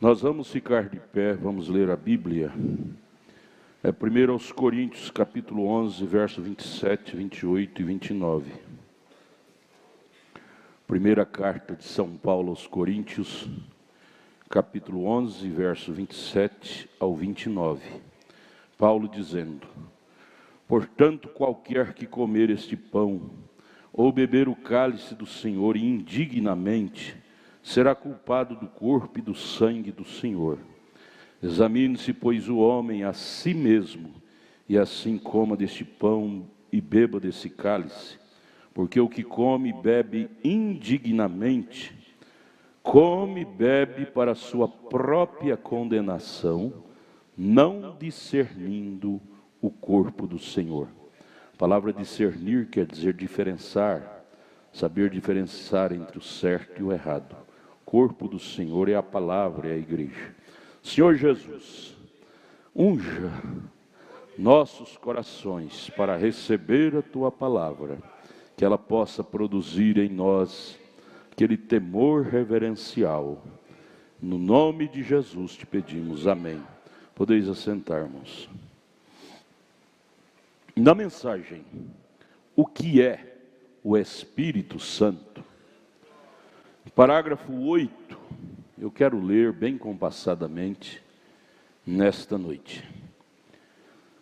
Nós vamos ficar de pé, vamos ler a Bíblia. É 1 aos Coríntios, capítulo 11, verso 27, 28 e 29. Primeira carta de São Paulo aos Coríntios, capítulo 11, verso 27 ao 29. Paulo dizendo: portanto, qualquer que comer este pão, ou beber o cálice do Senhor indignamente, será culpado do corpo e do sangue do Senhor. Examine-se, pois, o homem a si mesmo, e assim coma deste pão e beba desse cálice. Porque o que come e bebe indignamente, come e bebe para a sua própria condenação, não discernindo o corpo do Senhor. A palavra discernir quer dizer diferenciar, saber diferenciar entre o certo e o errado. O corpo do Senhor é a palavra, é a igreja. Senhor Jesus, unja nossos corações para receber a Tua palavra, que ela possa produzir em nós aquele temor reverencial. No nome de Jesus te pedimos, amém. Podeis assentar, irmãos. Na mensagem, o que é o Espírito Santo? Parágrafo 8, eu quero ler bem compassadamente nesta noite.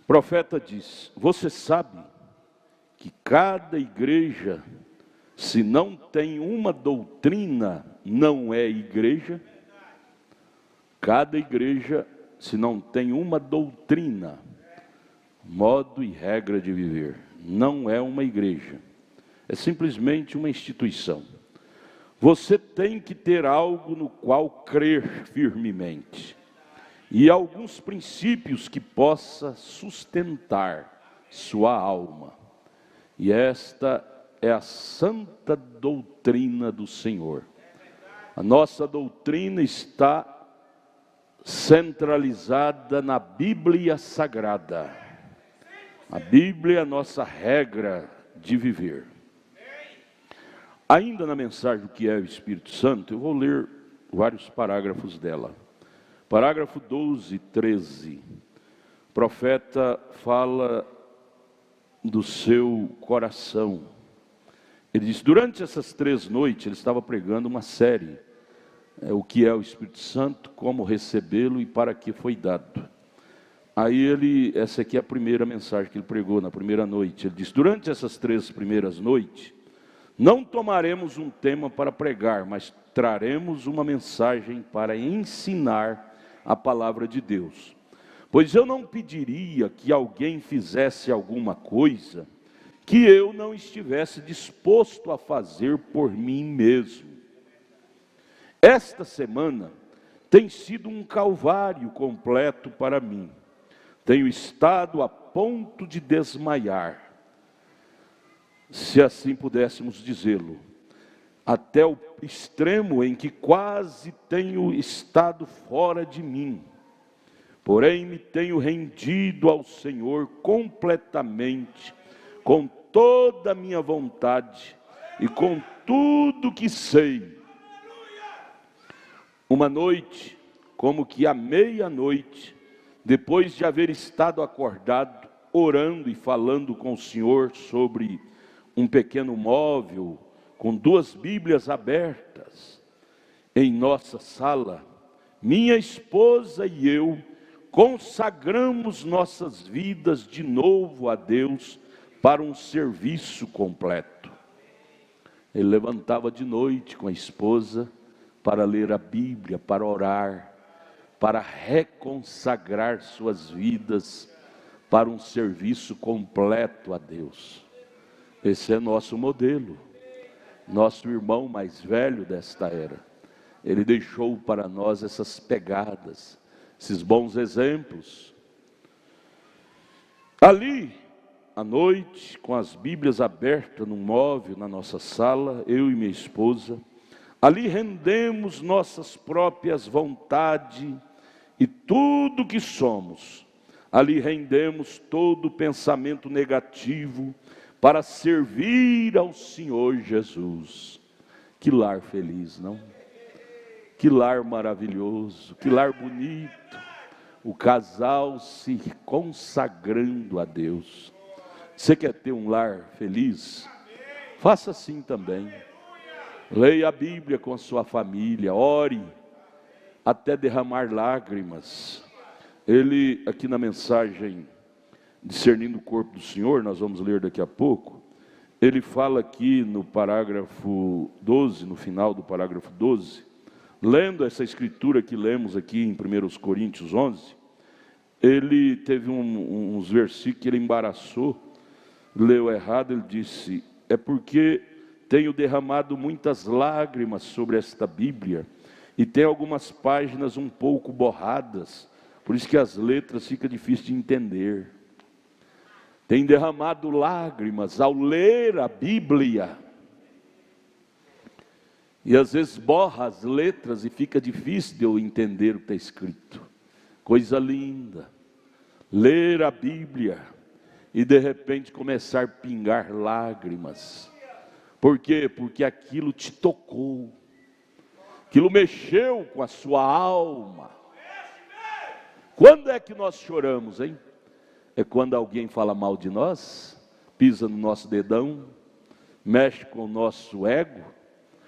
O profeta diz: você sabe que cada igreja, se não tem uma doutrina, não é igreja? Cada igreja, se não tem uma doutrina, modo e regra de viver, não é uma igreja, é simplesmente uma instituição. Você tem que ter algo no qual crer firmemente, e alguns princípios que possa sustentar sua alma. E esta é a santa doutrina do Senhor. A nossa doutrina está centralizada na Bíblia Sagrada. A Bíblia é a nossa regra de viver. Ainda na mensagem do que é o Espírito Santo, eu vou ler vários parágrafos dela. Parágrafo 12, 13. O profeta fala do seu coração. Ele diz: durante essas 3 noites, ele estava pregando uma série. O que é o Espírito Santo, como recebê-lo e para que foi dado. Aí essa aqui é a primeira mensagem que ele pregou na primeira noite. Ele diz: durante essas 3 primeiras noites, não tomaremos um tema para pregar, mas traremos uma mensagem para ensinar a palavra de Deus. Pois eu não pediria que alguém fizesse alguma coisa que eu não estivesse disposto a fazer por mim mesmo. Esta semana tem sido um calvário completo para mim. Tenho estado a ponto de desmaiar, se assim pudéssemos dizê-lo, até o extremo em que quase tenho estado fora de mim. Porém, me tenho rendido ao Senhor completamente, com toda a minha vontade e com tudo que sei. Uma noite, como que à meia-noite, depois de haver estado acordado, orando e falando com o Senhor sobre um pequeno móvel, com 2 Bíblias abertas, em nossa sala, minha esposa e eu consagramos nossas vidas de novo a Deus para um serviço completo. Ele levantava de noite com a esposa para ler a Bíblia, para orar, para reconsagrar suas vidas para um serviço completo a Deus. Esse é nosso modelo. Nosso irmão mais velho desta era, ele deixou para nós essas pegadas, esses bons exemplos. Ali, à noite, com as Bíblias abertas num móvel na nossa sala, eu e minha esposa, ali rendemos nossas próprias vontades e tudo que somos. Ali rendemos todo pensamento negativo para servir ao Senhor Jesus. Que lar feliz, não? Que lar maravilhoso, que lar bonito. O casal se consagrando a Deus. Você quer ter um lar feliz? Faça assim também. Leia a Bíblia com a sua família, ore até derramar lágrimas. Ele, aqui na mensagem Discernindo o Corpo do Senhor, nós vamos ler daqui a pouco, ele fala aqui no parágrafo 12, no final do parágrafo 12, lendo essa escritura que lemos aqui em 1 Coríntios 11, ele teve uns versículos que ele embaraçou, leu errado, ele disse: é porque tenho derramado muitas lágrimas sobre esta Bíblia, e tem algumas páginas um pouco borradas, por isso que as letras ficam difíceis de entender. Tem derramado lágrimas ao ler a Bíblia, e às vezes borra as letras e fica difícil de eu entender o que está escrito. Coisa linda, ler a Bíblia e de repente começar a pingar lágrimas. Por quê? Porque aquilo te tocou, aquilo mexeu com a sua alma. Quando é que nós choramos, hein? É quando alguém fala mal de nós, pisa no nosso dedão, mexe com o nosso ego,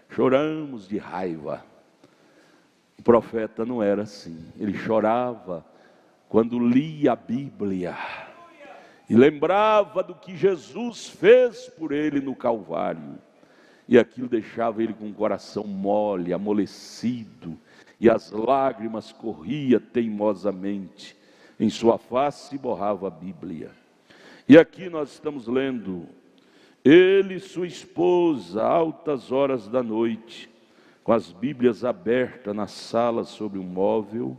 choramos de raiva. O profeta não era assim, ele chorava quando lia a Bíblia e lembrava do que Jesus fez por ele no Calvário, e aquilo deixava ele com o coração mole, amolecido, e as lágrimas corriam teimosamente em sua face e borrava a Bíblia. E aqui nós estamos lendo: ele e sua esposa, altas horas da noite, com as Bíblias abertas na sala sobre um móvel,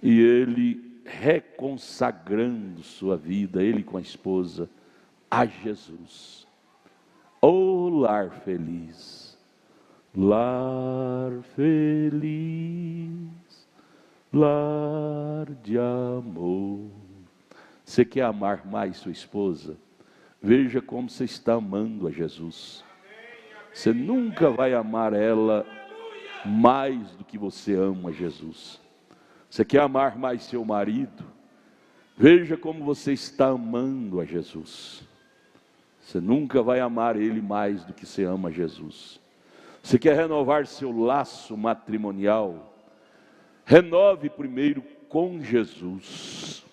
e ele reconsagrando sua vida, ele com a esposa, a Jesus. Oh, lar feliz, lar feliz, lar de amor. Você quer amar mais sua esposa? Veja como você está amando a Jesus. Você nunca vai amar ela mais do que você ama Jesus. Você quer amar mais seu marido? Veja como você está amando a Jesus. Você nunca vai amar ele mais do que você ama Jesus. Você quer renovar seu laço matrimonial? Renove primeiro com Jesus,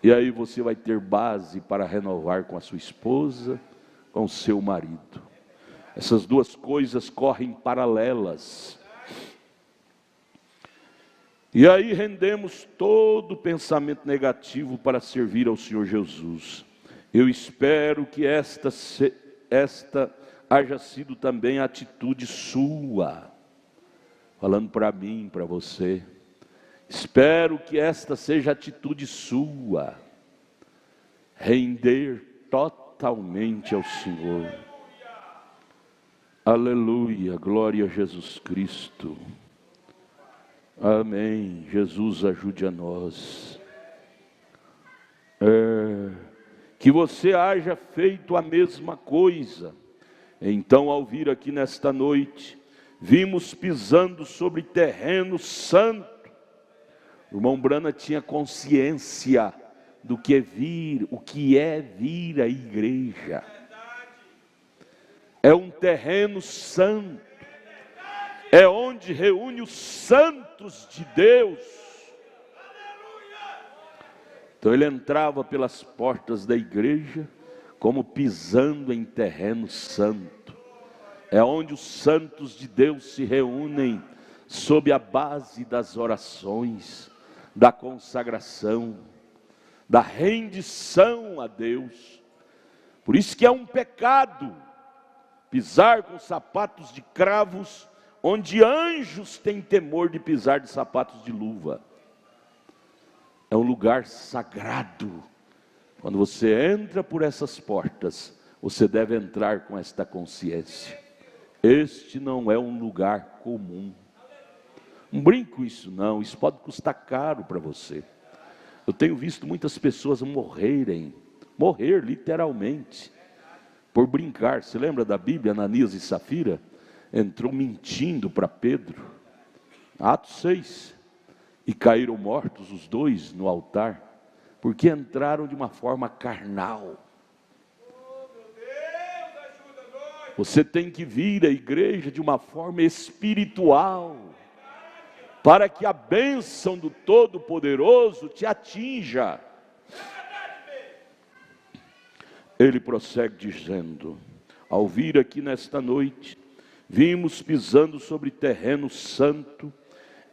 e aí você vai ter base para renovar com a sua esposa, com o seu marido. Essas duas coisas correm paralelas. E aí rendemos todo pensamento negativo para servir ao Senhor Jesus. Eu espero que esta haja sido também a atitude sua, falando para mim, para você. Espero que esta seja a atitude sua, render totalmente ao Senhor. Aleluia, glória a Jesus Cristo. Amém. Jesus, ajude a nós. Que você haja feito a mesma coisa. Então, ao vir aqui nesta noite, vimos pisando sobre terreno santo. O irmão Brana tinha consciência do que é vir à igreja. É um terreno santo, é onde reúne os santos de Deus. Então ele entrava pelas portas da igreja como pisando em terreno santo. É onde os santos de Deus se reúnem sob a base das orações, da consagração, da rendição a Deus. Por isso que é um pecado pisar com sapatos de cravos, onde anjos têm temor de pisar de sapatos de luva. É um lugar sagrado. Quando você entra por essas portas, você deve entrar com esta consciência: este não é um lugar comum. Não brinco isso não, isso pode custar caro para você. Eu tenho visto muitas pessoas morrer literalmente, por brincar. Você lembra da Bíblia, Ananias e Safira? Entrou mentindo para Pedro. Atos 6. E caíram mortos os dois no altar, porque entraram de uma forma carnal. Você tem que vir à igreja de uma forma espiritual, para que a bênção do Todo-Poderoso te atinja. Ele prossegue dizendo: ao vir aqui nesta noite, vimos pisando sobre terreno santo,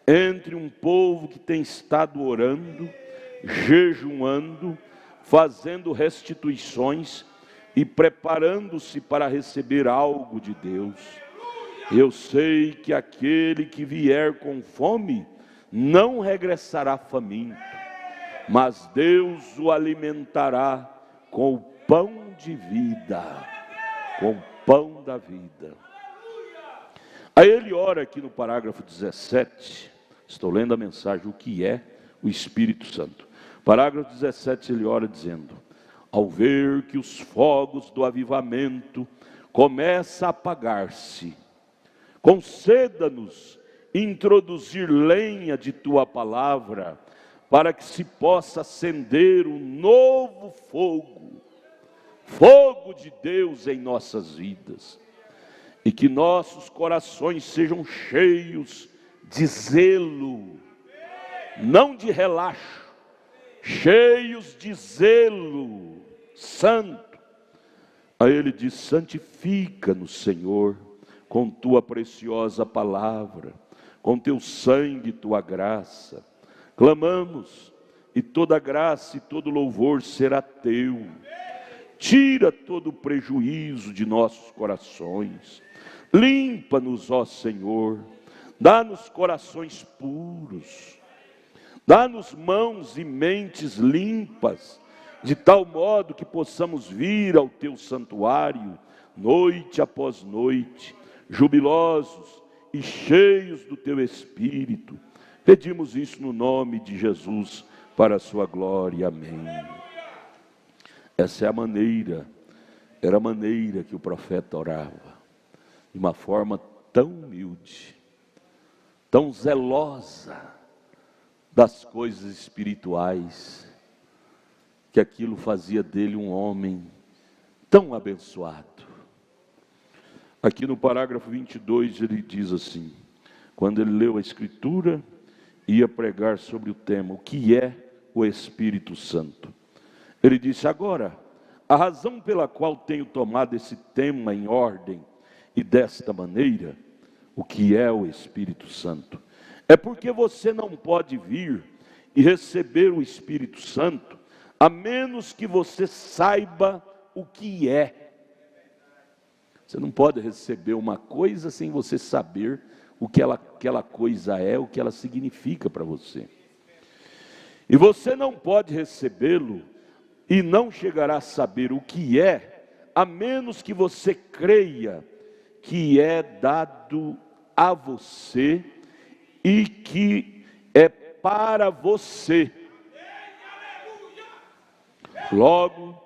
entre um povo que tem estado orando, jejuando, fazendo restituições e preparando-se para receber algo de Deus. Eu sei que aquele que vier com fome não regressará faminto, mas Deus o alimentará com o pão de vida, com o pão da vida. Aí ele ora aqui no parágrafo 17, estou lendo a mensagem, o que é o Espírito Santo. Parágrafo 17 ele ora dizendo: ao ver que os fogos do avivamento começam a apagar-se, conceda-nos introduzir lenha de tua palavra, para que se possa acender um novo fogo, fogo de Deus em nossas vidas, e que nossos corações sejam cheios de zelo, não de relaxo, cheios de zelo santo. Aí ele diz: santifica-nos, Senhor, com tua preciosa palavra, com teu sangue e tua graça. Clamamos, e toda graça e todo louvor será teu. Tira todo o prejuízo de nossos corações. Limpa-nos, ó Senhor. Dá-nos corações puros. Dá-nos mãos e mentes limpas, de tal modo que possamos vir ao teu santuário, noite após noite, jubilosos e cheios do teu Espírito. Pedimos isso no nome de Jesus, para a sua glória. Amém. Essa é a maneira, era a maneira que o profeta orava, de uma forma tão humilde, tão zelosa das coisas espirituais, que aquilo fazia dele um homem tão abençoado. Aqui no parágrafo 22 ele diz assim, quando ele leu a Escritura, ia pregar sobre o tema, o que é o Espírito Santo. Ele disse: agora, a razão pela qual tenho tomado esse tema em ordem e desta maneira, o que é o Espírito Santo, é porque você não pode vir e receber o Espírito Santo, a menos que você saiba o que é. Você não pode receber uma coisa sem você saber o que aquela coisa é, o que ela significa para você. E você não pode recebê-lo e não chegará a saber o que é, a menos que você creia que é dado a você e que é para você. Logo,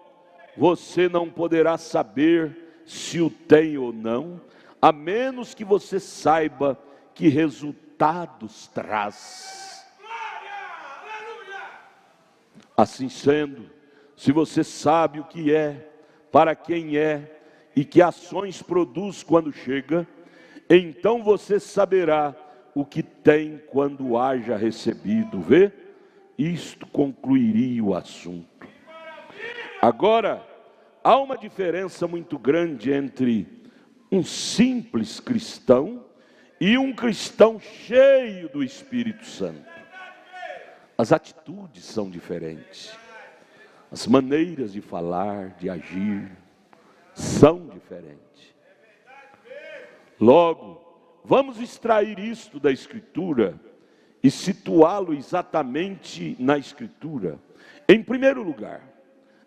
você não poderá saber se o tem ou não, a menos que você saiba que resultados traz. Assim sendo, se você sabe o que é, para quem é e que ações produz quando chega, então você saberá o que tem quando haja recebido. Vê? Isto concluiria o assunto. Agora, há uma diferença muito grande entre um simples cristão e um cristão cheio do Espírito Santo. As atitudes são diferentes. As maneiras de falar, de agir, são diferentes. Logo, vamos extrair isto da Escritura e situá-lo exatamente na Escritura. Em primeiro lugar,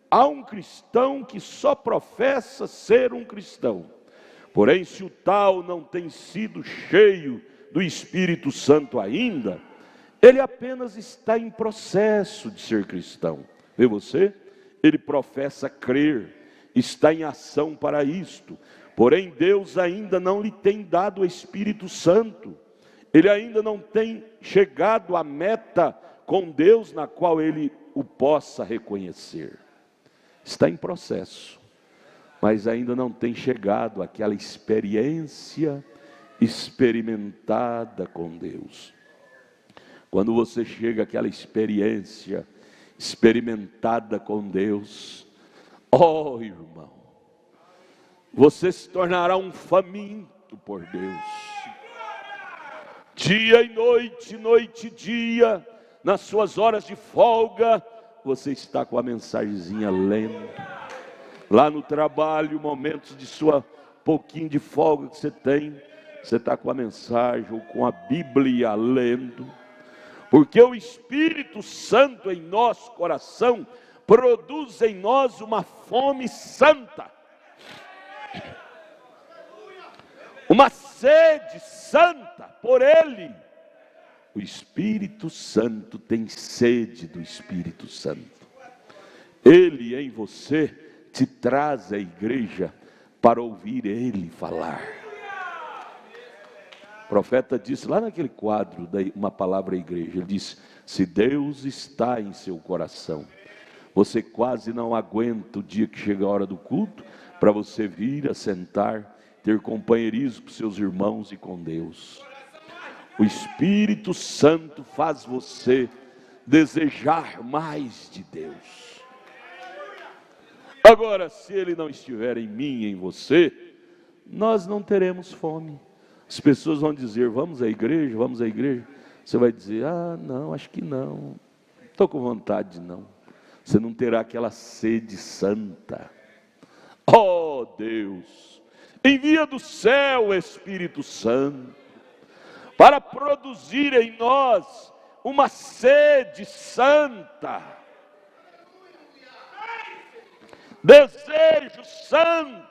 há um cristão que só professa ser um cristão. Porém, se o tal não tem sido cheio do Espírito Santo ainda, ele apenas está em processo de ser cristão. Vê você? Ele professa crer, está em ação para isto. Porém, Deus ainda não lhe tem dado o Espírito Santo. ele ainda não tem chegado à meta com Deus na qual ele o possa reconhecer. Está em processo, mas ainda não tem chegado àquela experiência experimentada com Deus. Quando você chega àquela experiência experimentada com Deus, oh irmão, você se tornará um faminto por Deus. Dia e noite, noite e dia, nas suas horas de folga, você está com a mensagenzinha lendo. Lá no trabalho, momentos de sua pouquinho de folga que você tem, você está com a mensagem ou com a Bíblia lendo. Porque o Espírito Santo em nosso coração produz em nós uma fome santa, uma sede santa por Ele. O Espírito Santo tem sede do Espírito Santo. Ele em você te traz à igreja para ouvir Ele falar. O profeta disse lá naquele quadro, uma palavra à igreja, ele disse: se Deus está em seu coração, você quase não aguenta o dia que chega a hora do culto, para você vir a sentar, ter companheirismo com seus irmãos e com Deus. O Espírito Santo faz você desejar mais de Deus. Agora, se Ele não estiver em mim e em você, nós não teremos fome. As pessoas vão dizer: vamos à igreja, vamos à igreja. Você vai dizer: ah, não, acho que não, estou com vontade não. Você não terá aquela sede santa. Oh Deus, envia do céu o Espírito Santo, para produzir em nós uma sede santa, desejo santo.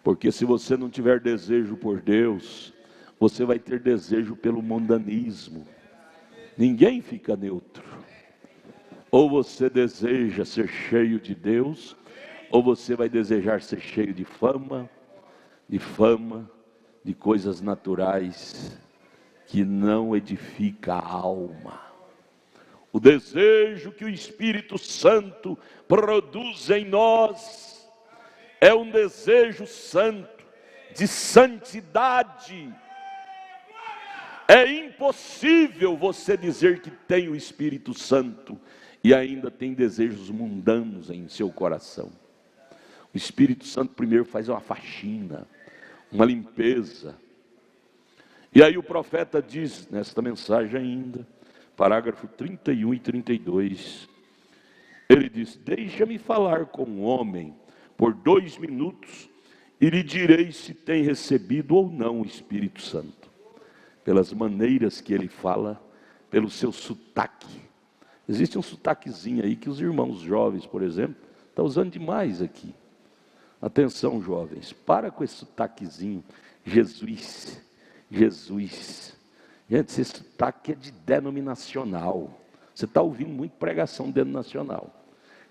Porque se você não tiver desejo por Deus, você vai ter desejo pelo mundanismo. Ninguém fica neutro. Ou você deseja ser cheio de Deus, ou você vai desejar ser cheio de fama, de coisas naturais que não edifica a alma. O desejo que o Espírito Santo produz em nós é um desejo santo, de santidade. É impossível você dizer que tem o Espírito Santo e ainda tem desejos mundanos em seu coração. O Espírito Santo primeiro faz uma faxina, uma limpeza. E aí o profeta diz, nesta mensagem ainda, parágrafo 31 e 32, ele diz: deixa-me falar com o homem por 2 minutos, e lhe direi se tem recebido ou não o Espírito Santo. Pelas maneiras que ele fala, pelo seu sotaque. Existe um sotaquezinho aí que os irmãos jovens, por exemplo, estão usando demais aqui. Atenção, jovens, para com esse sotaquezinho. Jesus. Gente, esse sotaque é de denominacional. Você está ouvindo muito pregação denominacional.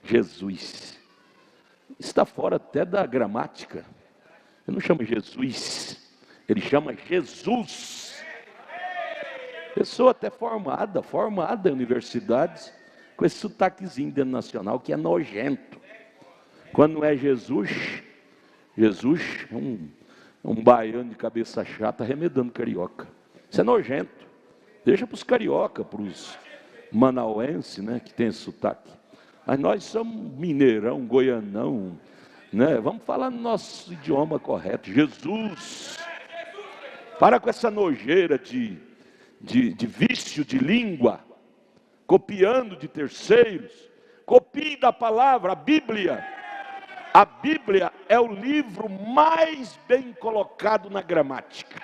Jesus. Está fora até da gramática. Ele não chama Jesus, ele chama Jesus. Pessoa até formada em universidades, com esse sotaquezinho denominacional que é nojento. Quando não é Jesus é um baiano de cabeça chata remedando carioca. Isso é nojento. Deixa para os carioca, para os manauenses, né, que tem esse sotaque. Mas nós somos mineirão, goianão, né? Vamos falar no nosso idioma correto. Jesus. Para com essa nojeira de vício de língua, copiando de terceiros. Copie da palavra, a Bíblia. A Bíblia é o livro mais bem colocado na gramática.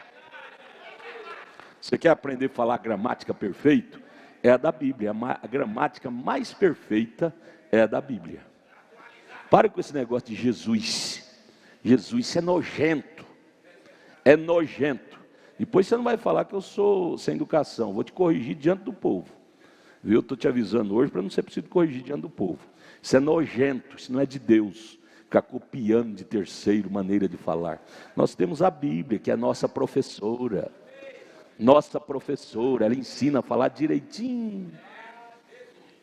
Você quer aprender a falar gramática perfeito? É a da Bíblia. A gramática mais perfeita é a da Bíblia. Pare com esse negócio de Jesus. Jesus é nojento. É nojento. Depois você não vai falar que eu sou sem educação. Vou te corrigir diante do povo. Viu? Eu estou te avisando hoje para não ser preciso corrigir diante do povo. Isso é nojento, isso não é de Deus. ficar copiando de terceiro maneira de falar. Nós temos a Bíblia, que é a nossa professora. Nossa professora, ela ensina a falar direitinho.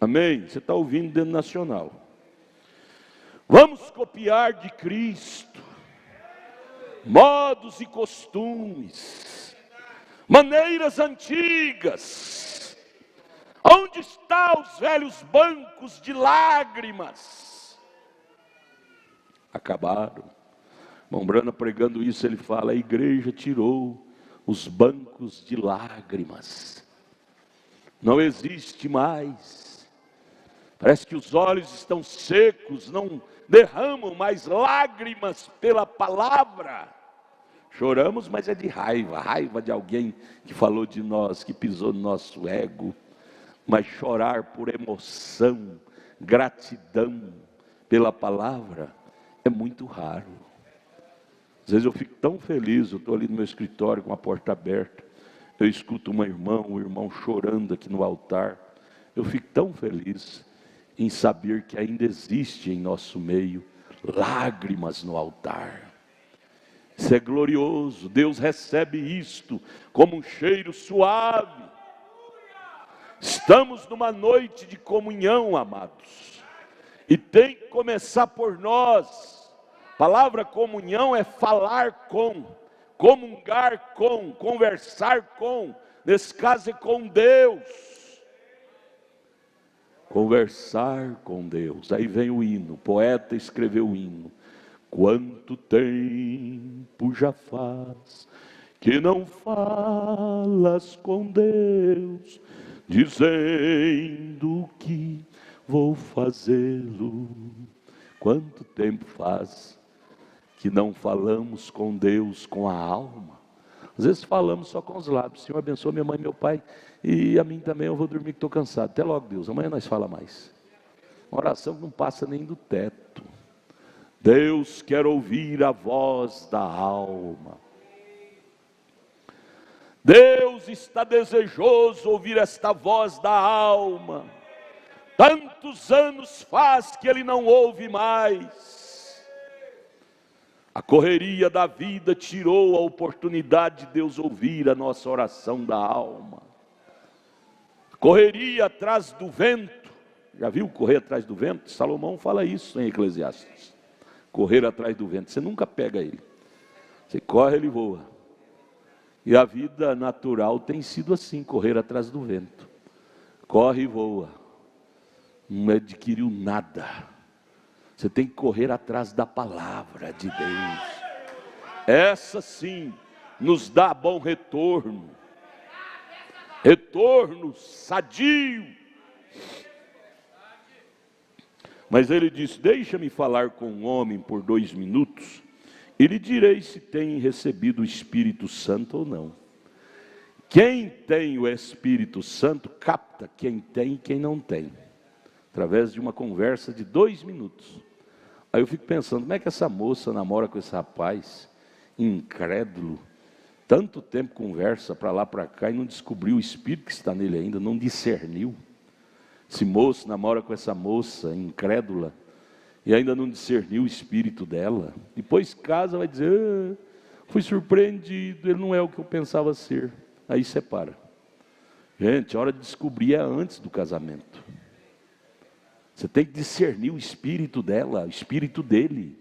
Amém? Você está ouvindo dentro nacional. Vamos copiar de Cristo modos e costumes, maneiras antigas. Onde estão os velhos bancos de lágrimas? Acabaram. Mombrana pregando isso, ele fala: a igreja tirou os bancos de lágrimas. Não existe mais. Parece que os olhos estão secos, não derramam mais lágrimas pela palavra. Choramos, mas é de raiva, raiva de alguém que falou de nós, que pisou no nosso ego. Mas chorar por emoção, gratidão pela palavra, é muito raro. Às vezes eu fico tão feliz, eu estou ali no meu escritório com a porta aberta, eu escuto um irmão chorando aqui no altar. Eu fico tão feliz em saber que ainda existe em nosso meio lágrimas no altar. Isso é glorioso. Deus recebe isto como um cheiro suave. Estamos numa noite de comunhão, amados, e tem que começar por nós. A palavra comunhão é falar com, comungar com, conversar com. Nesse caso é com Deus. Conversar com Deus. Aí vem o hino, o poeta escreveu o hino. Quanto tempo já faz que não falas com Deus, dizendo que vou fazê-lo. Quanto tempo faz que não falamos com Deus com a alma? Às vezes falamos só com os lábios. Senhor, abençoa minha mãe e meu pai, e a mim também, eu vou dormir que estou cansado. Até logo, Deus, amanhã nós fala mais. Uma oração que não passa nem do teto. Deus quer ouvir a voz da alma. Deus está desejoso ouvir esta voz da alma. Tantos anos faz que Ele não ouve mais. A correria da vida tirou a oportunidade de Deus ouvir a nossa oração da alma. Correria atrás do vento. Já viu correr atrás do vento? Salomão fala isso em Eclesiastes. Correr atrás do vento. Você nunca pega ele. Você corre, ele voa. E a vida natural tem sido assim, correr atrás do vento. Corre e voa. Não adquiriu nada. Você tem que correr atrás da palavra de Deus. Essa sim nos dá bom retorno. Retorno sadio. Mas ele disse: deixa-me falar com um homem por 2 minutos, e lhe direi se tem recebido o Espírito Santo ou não. Quem tem o Espírito Santo capta quem tem e quem não tem, através de uma conversa de 2 minutos. Aí eu fico pensando, como é que essa moça namora com esse rapaz, incrédulo, tanto tempo conversa para lá para cá e não descobriu o Espírito que está nele ainda, não discerniu. Esse moço namora com essa moça incrédula e ainda não discerniu o espírito dela. Depois casa, vai dizer: fui surpreendido, ele não é o que eu pensava ser. Aí separa. Gente, a hora de descobrir é antes do casamento. Você tem que discernir o espírito dela, o espírito dele.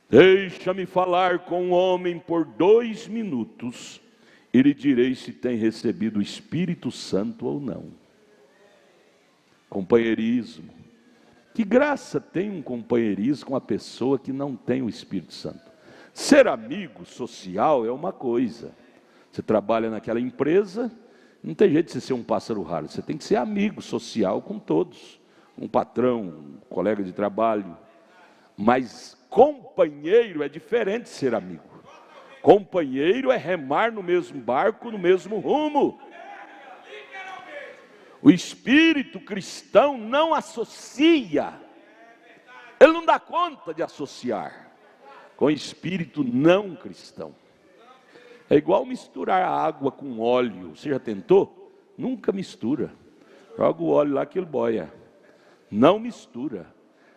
Deixa-me falar com um homem por 2 minutos, e lhe direi se tem recebido o Espírito Santo ou não. Companheirismo. Que graça tem um companheirismo com a pessoa que não tem o Espírito Santo? Ser amigo social é uma coisa. Você trabalha naquela empresa, não tem jeito de você ser um pássaro raro. Você tem que ser amigo social com todos. Um patrão, um colega de trabalho. Mas companheiro é diferente de ser amigo. Companheiro é remar no mesmo barco, no mesmo rumo. O espírito cristão não associa, ele não dá conta de associar com o espírito não cristão. É igual misturar água com óleo. Você já tentou? Nunca mistura. Joga o óleo lá que ele boia. Não mistura.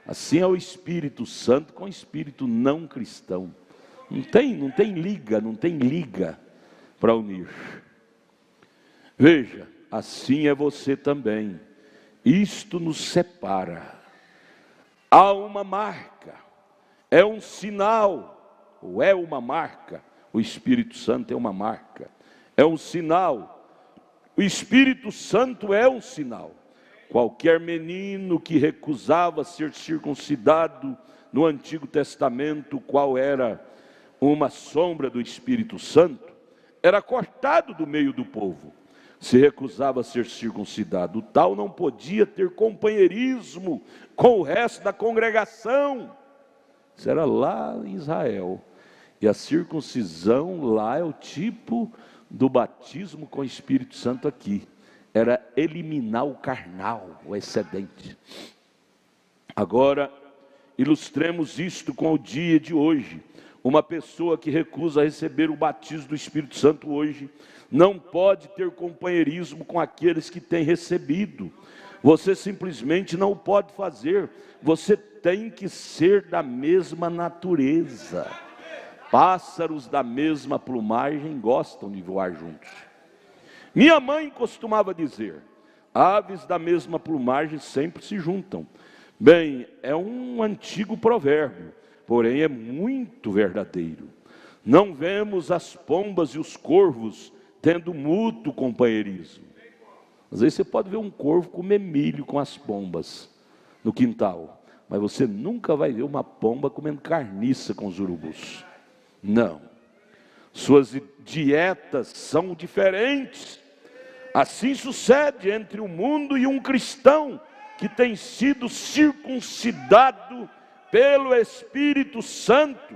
Assim é o Espírito Santo com o Espírito não cristão. Não tem liga para unir. Veja, assim é você também. Isto nos separa. Há uma marca, é um sinal, ou é uma marca. O Espírito Santo é uma marca, é um sinal. O Espírito Santo é um sinal. Qualquer menino que recusava ser circuncidado no Antigo Testamento, qual era uma sombra do Espírito Santo, era cortado do meio do povo. Se recusava a ser circuncidado, o tal não podia ter companheirismo com o resto da congregação. Isso era lá em Israel. E a circuncisão lá é o tipo do batismo com o Espírito Santo aqui. Era eliminar o carnal, o excedente. Agora, ilustremos isto com o dia de hoje. Uma pessoa que recusa receber o batismo do Espírito Santo hoje, não pode ter companheirismo com aqueles que têm recebido. Você simplesmente não pode fazer. Você tem que ser da mesma natureza. Pássaros da mesma plumagem gostam de voar juntos. Minha mãe costumava dizer: aves da mesma plumagem sempre se juntam. Bem, é um antigo provérbio, porém é muito verdadeiro. Não vemos as pombas e os corvos tendo mútuo companheirismo. Às vezes você pode ver um corvo comer milho com as pombas no quintal, mas você nunca vai ver uma pomba comendo carniça com os urubus. Não. Suas dietas são diferentes. Assim sucede entre o mundo e um cristão que tem sido circuncidado pelo Espírito Santo,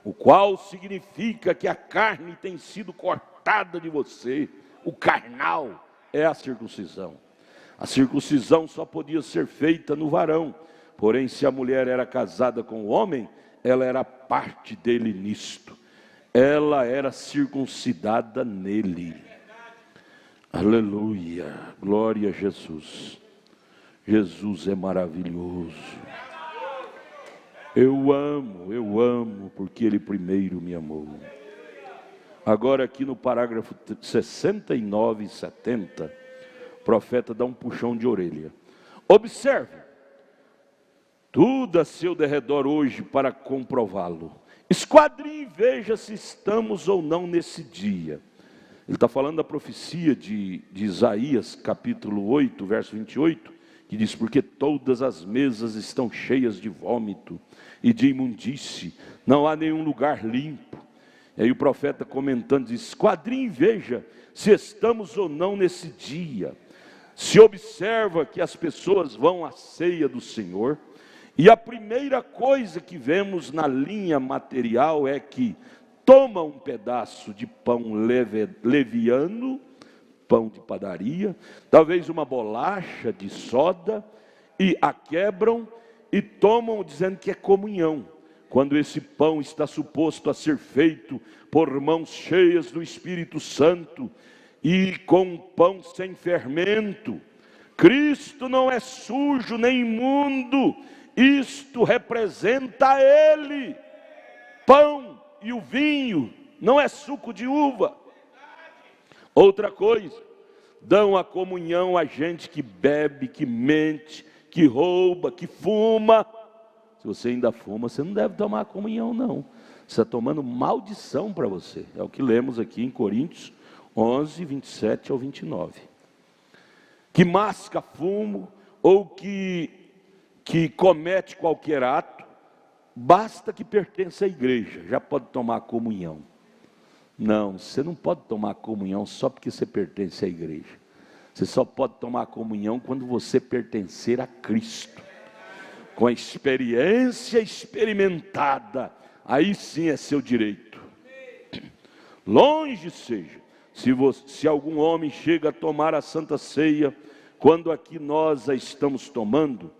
o qual significa que a carne tem sido cortada de você. O carnal é a circuncisão. A circuncisão só podia ser feita no varão, porém se a mulher era casada com o homem, ela era parte dele nisto. Ela era circuncidada nele. Aleluia, glória a Jesus. Jesus é maravilhoso. Eu amo, porque Ele primeiro me amou. Agora aqui no parágrafo 69 e 70, o profeta dá um puxão de orelha. Observe, tudo a seu derredor hoje para comprová-lo. Esquadrinhe e veja se estamos ou não nesse dia. Ele está falando da profecia de Isaías, capítulo 8, verso 28, que diz: porque todas as mesas estão cheias de vômito e de imundície, não há nenhum lugar limpo. E aí o profeta comentando diz: esquadrinhe e veja se estamos ou não nesse dia. Se observa que as pessoas vão à ceia do Senhor, e a primeira coisa que vemos na linha material é que toma um pedaço de pão leviano, pão de padaria, talvez uma bolacha de soda, e a quebram e tomam dizendo que é comunhão, quando esse pão está suposto a ser feito por mãos cheias do Espírito Santo e com pão sem fermento. Cristo não é sujo nem imundo, isto representa Ele. Pão e o vinho não é suco de uva. Outra coisa, dão a comunhão a gente que bebe, que mente, que rouba, que fuma. Se você ainda fuma, você não deve tomar a comunhão não. Você está tomando maldição para você. É o que lemos aqui em Coríntios 11, 27 ao 29. Que masca fumo ou que comete qualquer ato, basta que pertença à igreja, já pode tomar a comunhão. Não, você não pode tomar a comunhão só porque você pertence à igreja. Você só pode tomar a comunhão quando você pertencer a Cristo. Com a experiência experimentada, aí sim é seu direito. Longe seja, se algum homem chega a tomar a Santa Ceia, quando aqui nós a estamos tomando,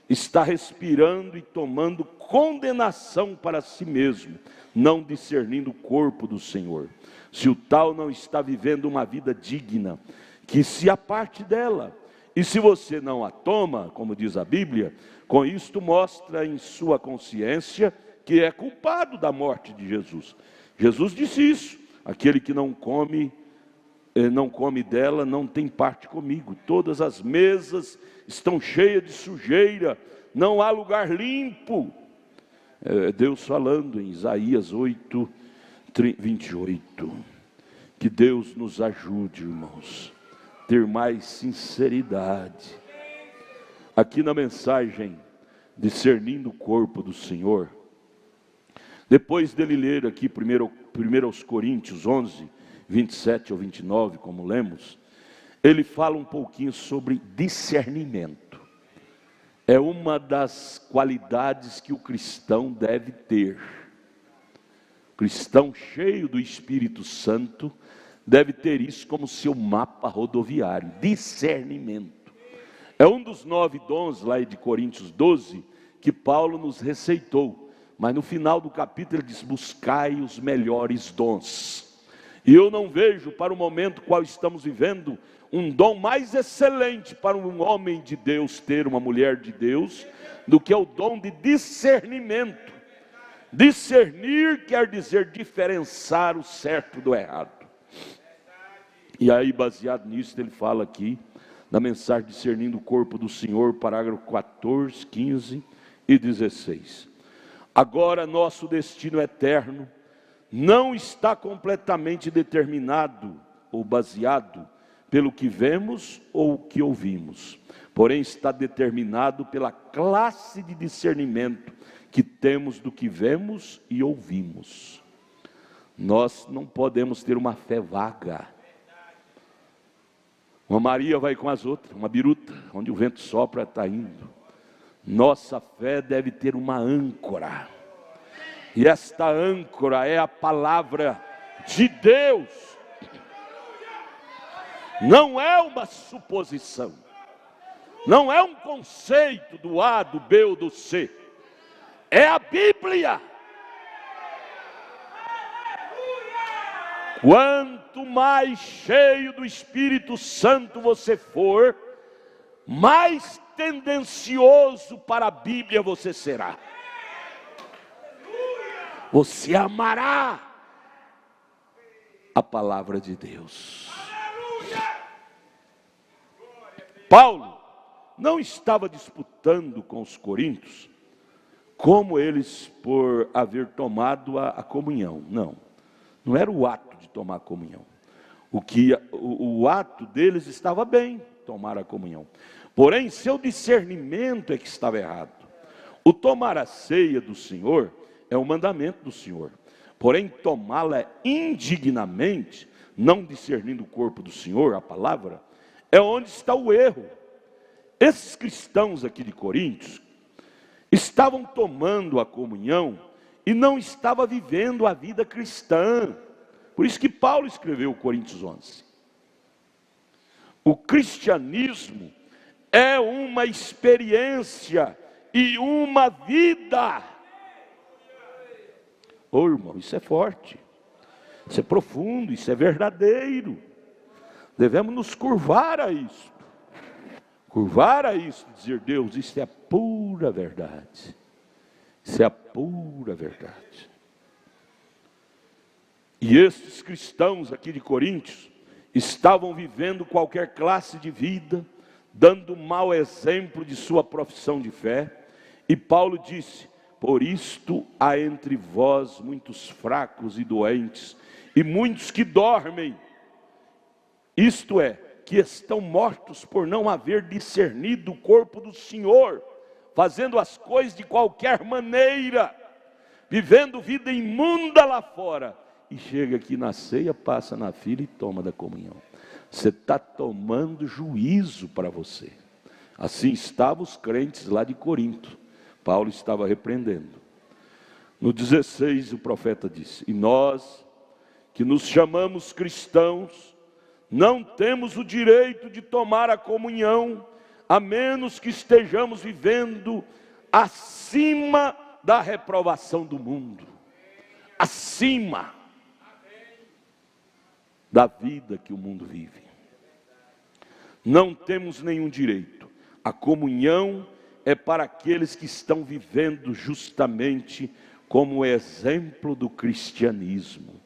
está respirando e tomando condenação para si mesmo, não discernindo o corpo do Senhor. Se o tal não está vivendo uma vida digna, que se aparte dela E se você não a toma, como diz a Bíblia, com isto mostra em sua consciência que é culpado da morte de Jesus. Jesus disse isso: aquele que não come dela não tem parte comigo. Todas as mesas estão cheias de sujeira, não há lugar limpo. Deus falando em Isaías 8, 28. Que Deus nos ajude, irmãos, ter mais sinceridade. Aqui na mensagem Discernindo o Corpo do Senhor, depois dele ler aqui primeiro aos Coríntios 11, 27 ao 29, como lemos, ele fala um pouquinho sobre discernimento. É uma das qualidades que o cristão deve ter. O cristão cheio do Espírito Santo deve ter isso como seu mapa rodoviário, discernimento. É um dos 9 dons lá de Coríntios 12 que Paulo nos receitou. Mas no final do capítulo ele diz: buscai os melhores dons. E eu não vejo para o momento qual estamos vivendo um dom mais excelente para um homem de Deus ter, uma mulher de Deus, do que o dom de discernimento. Discernir quer dizer diferenciar o certo do errado. E aí, baseado nisso, ele fala aqui na mensagem Discernindo o Corpo do Senhor, parágrafo 14, 15 e 16. Agora nosso destino eterno não está completamente determinado ou baseado pelo que vemos ou o que ouvimos, porém está determinado pela classe de discernimento que temos do que vemos e ouvimos. Nós não podemos ter uma fé vaga. Uma Maria vai com as outras, uma biruta, onde o vento sopra está indo. Nossa fé deve ter uma âncora. E esta âncora é a palavra de Deus. Não é uma suposição. Não é um conceito do A, do B ou do C. É a Bíblia. Quanto mais cheio do Espírito Santo você for, mais tendencioso para a Bíblia você será. Você amará a palavra de Deus. Paulo não estava disputando com os coríntios como eles por haver tomado a comunhão. Não era o ato de tomar a comunhão. O ato deles estava bem, tomar a comunhão. Porém, seu discernimento é que estava errado. O tomar a ceia do Senhor é o mandamento do Senhor. Porém, tomá-la indignamente, não discernindo o corpo do Senhor, a palavra, é onde está o erro. Esses cristãos aqui de Coríntios estavam tomando a comunhão e não estavam vivendo a vida cristã. Por isso que Paulo escreveu Coríntios 11. O cristianismo é uma experiência e uma vida. Ô irmão, isso é forte, isso é profundo, isso é verdadeiro. Devemos nos curvar a isso. Curvar a isso, dizer: Deus, isso é a pura verdade. Isso é a pura verdade. E estes cristãos aqui de Coríntios estavam vivendo qualquer classe de vida, dando mau exemplo de sua profissão de fé. E Paulo disse: por isto há entre vós muitos fracos e doentes, e muitos que dormem, isto é, que estão mortos por não haver discernido o corpo do Senhor, fazendo as coisas de qualquer maneira, vivendo vida imunda lá fora, e chega aqui na ceia, passa na fila e toma da comunhão. Você está tomando juízo para você. Assim estavam os crentes lá de Corinto. Paulo estava repreendendo. No 16 o profeta disse: e nós que nos chamamos cristãos, não temos o direito de tomar a comunhão, a menos que estejamos vivendo acima da reprovação do mundo, acima da vida que o mundo vive. Não temos nenhum direito. A comunhão é para aqueles que estão vivendo justamente como exemplo do cristianismo.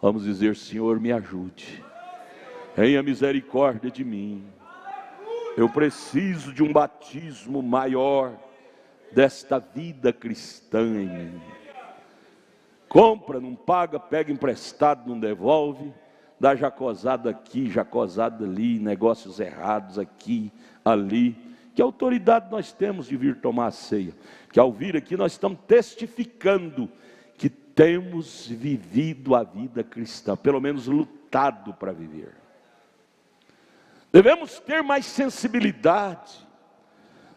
Vamos dizer: Senhor, me ajude, tenha misericórdia de mim. Eu preciso de um batismo maior desta vida cristã em mim. Compra, não paga, pega emprestado, não devolve, dá jacosada aqui, jacosada ali, negócios errados aqui, ali. Que autoridade nós temos de vir tomar a ceia? Que ao vir aqui nós estamos testificando que temos vivido a vida cristã, pelo menos lutado para viver. Devemos ter mais sensibilidade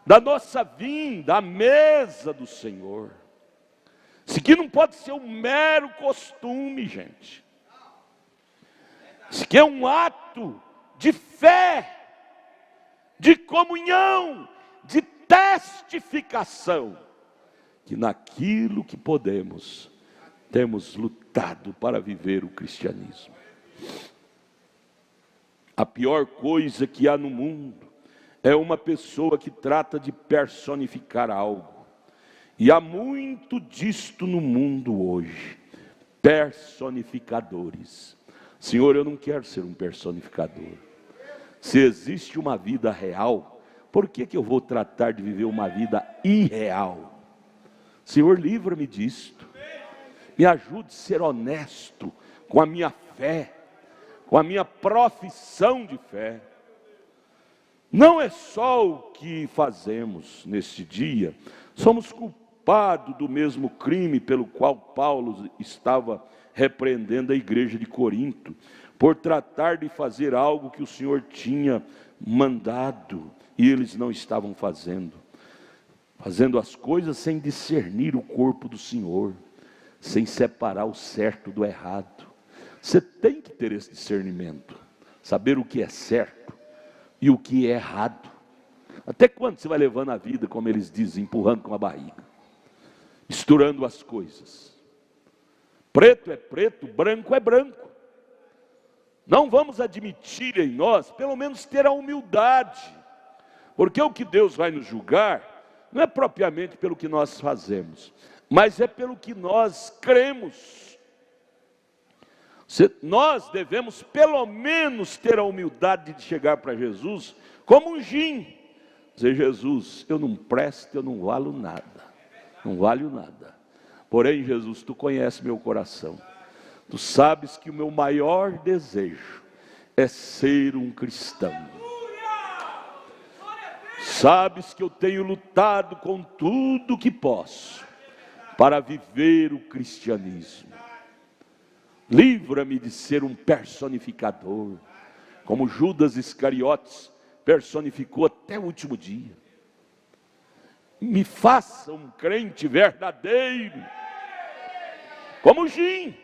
da nossa vinda à mesa do Senhor. Isso aqui não pode ser um mero costume, gente. Isso aqui é um ato de fé, de comunhão, de testificação, que naquilo que podemos, temos lutado para viver o cristianismo. A pior coisa que há no mundo é uma pessoa que trata de personificar algo. E há muito disto no mundo hoje. Personificadores. Senhor, eu não quero ser um personificador. Se existe uma vida real, por que eu vou tratar de viver uma vida irreal? Senhor, livra-me disto. Me ajude a ser honesto com a minha fé, com a minha profissão de fé. Não é só o que fazemos neste dia, somos culpados do mesmo crime pelo qual Paulo estava repreendendo a igreja de Corinto, por tratar de fazer algo que o Senhor tinha mandado, e eles não estavam fazendo as coisas sem discernir o corpo do Senhor, sem separar o certo do errado. Você tem que ter esse discernimento, saber o que é certo e o que é errado. Até quando você vai levando a vida, como eles dizem, empurrando com a barriga, misturando as coisas? Preto é preto, branco é branco. Não vamos admitir em nós, pelo menos ter a humildade, porque o que Deus vai nos julgar não é propriamente pelo que nós fazemos, mas é pelo que nós cremos. Nós devemos pelo menos ter a humildade de chegar para Jesus como um Jim, dizer: Jesus, eu não presto, eu não valho nada, não valho nada. Porém, Jesus, tu conheces meu coração, tu sabes que o meu maior desejo é ser um cristão. Sabes que eu tenho lutado com tudo que posso para viver o cristianismo. Livra-me de ser um personificador, como Judas Iscariotes personificou até o último dia. Me faça um crente verdadeiro, como o Jim.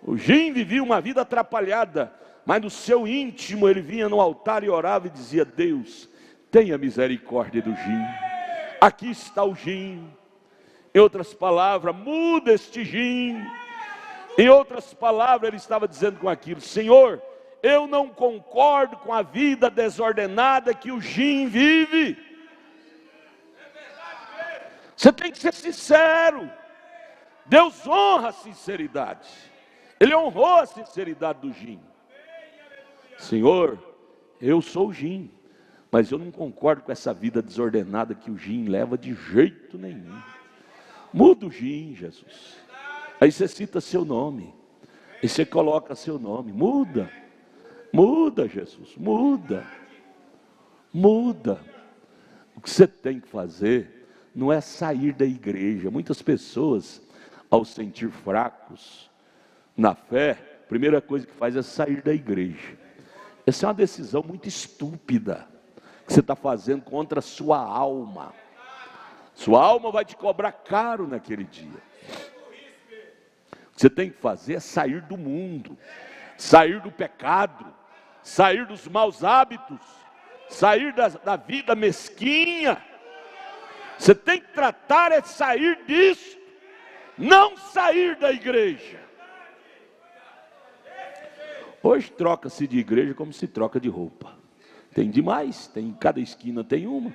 O Jim vivia uma vida atrapalhada, mas no seu íntimo ele vinha no altar e orava e dizia: Deus, tenha misericórdia do Jim. Aqui está o Jim. Em outras palavras, muda este Jim. Em outras palavras, ele estava dizendo com aquilo: Senhor, eu não concordo com a vida desordenada que o Jim vive. Você tem que ser sincero. Deus honra a sinceridade. Ele honrou a sinceridade do Jim. Senhor, eu sou o Jim, mas eu não concordo com essa vida desordenada que o Jim leva de jeito nenhum. Muda o Jim, Jesus. Aí você cita seu nome, e você coloca seu nome. Muda, Jesus, muda. O que você tem que fazer não é sair da igreja. Muitas pessoas, ao sentir fracos na fé, a primeira coisa que faz é sair da igreja. Essa é uma decisão muito estúpida que você está fazendo contra a sua alma. Sua alma vai te cobrar caro naquele dia. O que você tem que fazer é sair do mundo, sair do pecado, sair dos maus hábitos, sair da vida mesquinha. Você tem que tratar é sair disso, não sair da igreja. Hoje troca-se de igreja como se troca de roupa. Tem demais, tem, em cada esquina tem uma.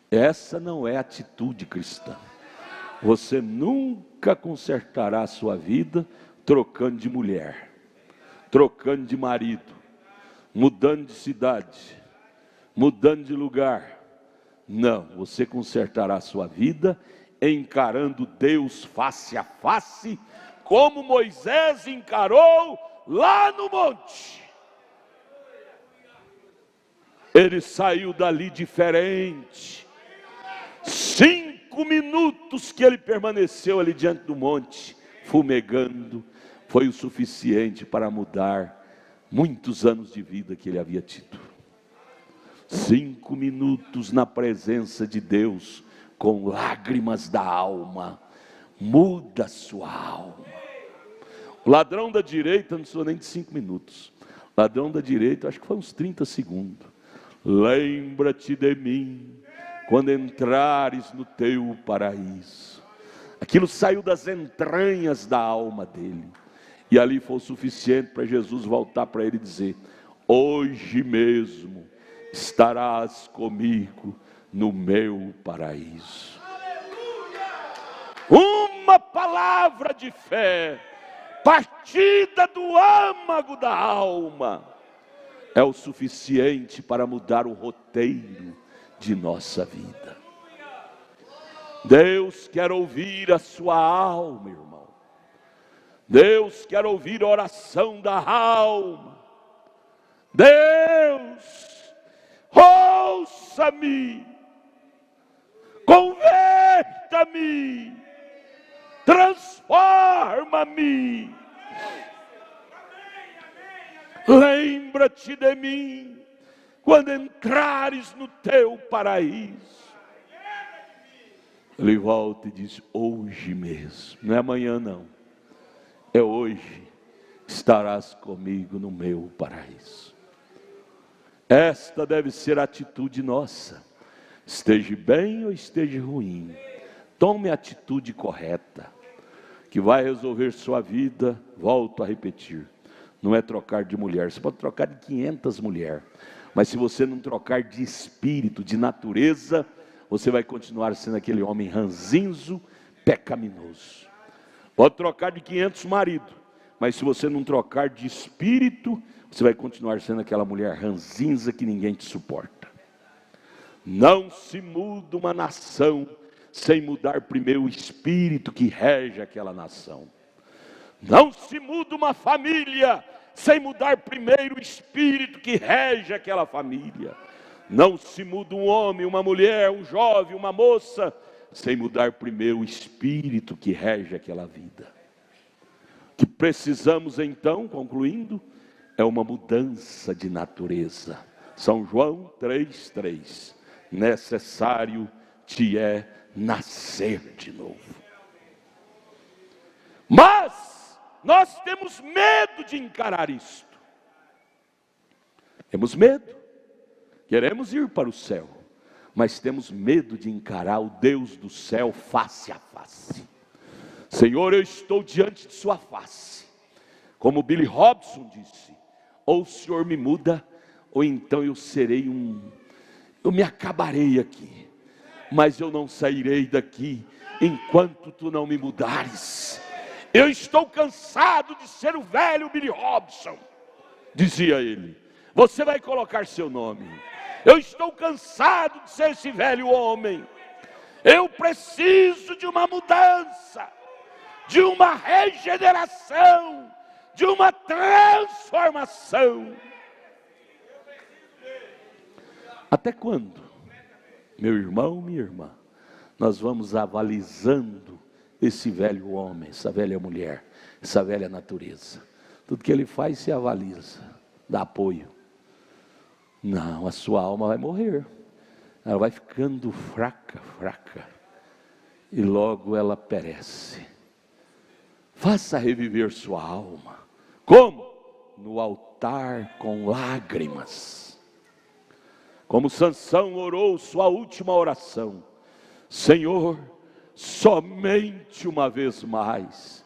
Essa não é atitude cristã. Você nunca consertará a sua vida trocando de mulher, trocando de marido, mudando de cidade, mudando de lugar. Não, você consertará a sua vida encarando Deus face a face, como Moisés encarou lá no monte. Ele saiu dali diferente. 5 minutos que ele permaneceu ali diante do monte, fumegando, foi o suficiente para mudar muitos anos de vida que ele havia tido. 5 minutos na presença de Deus, com lágrimas da alma, muda a sua alma. O ladrão da direita não precisou nem de 5 minutos. O ladrão da direita, acho que foi uns 30 segundos. Lembra-te de mim, quando entrares no teu paraíso. Aquilo saiu das entranhas da alma dele. E ali foi o suficiente para Jesus voltar para ele e dizer: hoje mesmo estarás comigo no meu paraíso. Uma palavra de fé, partida do âmago da alma, é o suficiente para mudar o roteiro de nossa vida. Deus quer ouvir a sua alma, irmão. Deus quer ouvir a oração da alma. Deus, ouça-me, converta-me, transforma-me. Lembra-te de mim quando entrares no teu paraíso. Ele volta e diz: hoje mesmo, não é amanhã não, é hoje, estarás comigo no meu paraíso. Esta deve ser a atitude nossa, esteja bem ou esteja ruim, tome a atitude correta, que vai resolver sua vida. Volto a repetir, não é trocar de mulher. Você pode trocar de 500 mulheres, mas se você não trocar de espírito, de natureza, você vai continuar sendo aquele homem ranzinzo, pecaminoso. Pode trocar de 500 maridos, mas se você não trocar de espírito, você vai continuar sendo aquela mulher ranzinza que ninguém te suporta. Não se muda uma nação sem mudar primeiro o espírito que rege aquela nação. Não se muda uma família sem mudar primeiro o espírito que rege aquela família. Não se muda um homem, uma mulher, um jovem, uma moça, sem mudar primeiro o espírito que rege aquela vida. O que precisamos então, concluindo, é uma mudança de natureza. São João 3,3. Necessário te é nascer de novo. Mas nós temos medo de encarar isto. Temos medo. Queremos ir para o céu, mas temos medo de encarar o Deus do céu face a face. Senhor, eu estou diante de sua face. Como Billy Robson disse: ou o Senhor me muda, ou então eu me acabarei aqui. Mas eu não sairei daqui enquanto tu não me mudares. Eu estou cansado de ser o velho Billy Robson, dizia ele. Você vai colocar seu nome. Eu estou cansado de ser esse velho homem. Eu preciso de uma mudança, de uma regeneração, de uma transformação. Até quando, meu irmão, minha irmã, nós vamos avalizando esse velho homem, essa velha mulher, essa velha natureza? Tudo que ele faz se avaliza, dá apoio. Não, a sua alma vai morrer. Ela vai ficando fraca. E logo ela perece. Faça reviver sua alma. Como? No altar com lágrimas. Como Sansão orou sua última oração: Senhor, somente uma vez mais,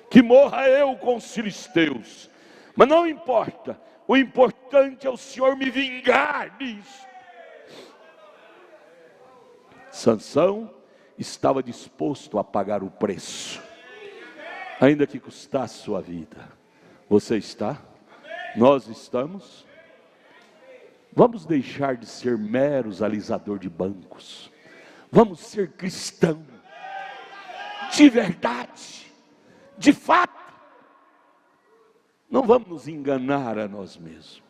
que morra eu com os filisteus. Mas não importa. O importante importante é o Senhor me vingar disso. Sansão estava disposto a pagar o preço, ainda que custasse sua vida. Você está? Nós estamos? Vamos deixar de ser meros alisador de bancos. Vamos ser cristão de verdade, de fato. Não vamos nos enganar a nós mesmos.